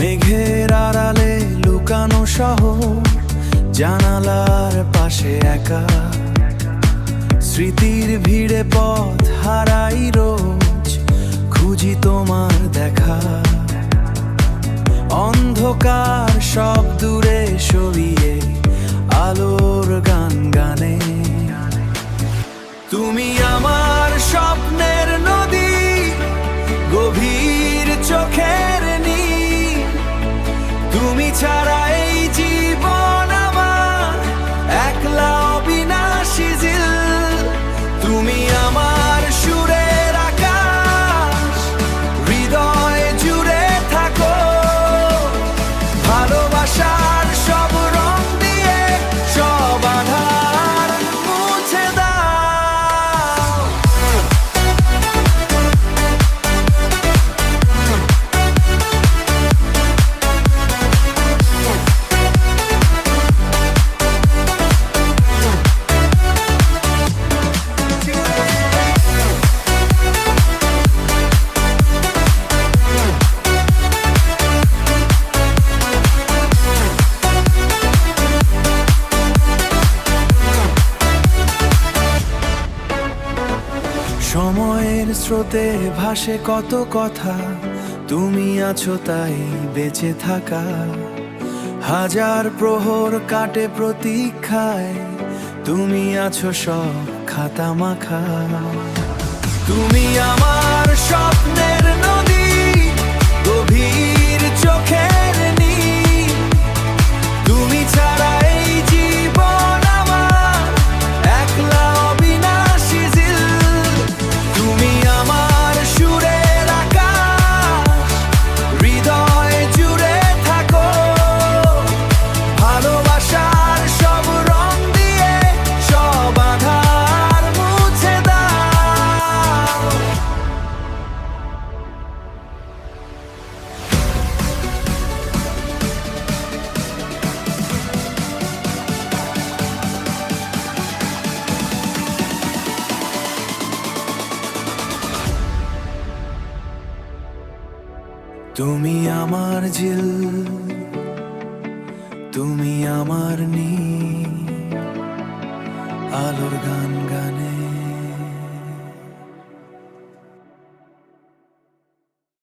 মেঘের আড়ালে লুকানো শহর, জানালার পাশে একা, স্মৃতির ভিড়ে পথ হারাই রোজ, খুঁজি তোমার দেখা। অন্ধকার সব দূরে সরিয়ে আলোর গান গানে। তুমি আমার স্বপ্নের নদী, গভীর চোখের নীল। তুমি ছাড়া এই জীবন আমার একলা অবিনাশী ঝিল। তুমি আমার সুরের আকাশ, হৃদয় জুড়ে থাকো। ভালোবাসার সব রং দিয়ে সব আধার মুছে দাও। সময়ের স্রোতে ভাসে কত কথা, তুমি আছো তাই বেঁচে থাকা। হাজার প্রহর কাটে প্রতীক্ষায়, তুমি আছো সব খাতা মাখা। তুমি আমার স্বপ্নের নদী, গভীর চোখের নীল। তুমি ছাড়া এই জীবন আমার একলা অবিনাশী ঝিল। তুমি আমার সুরের আকাশ, হৃদয় জুড়ে থাকো। ভালোবাসার সব রং দিয়ে সব আধার মুছে দাও। তুমি আমার ঝিল, তুমি আমার নীল, আলোর গান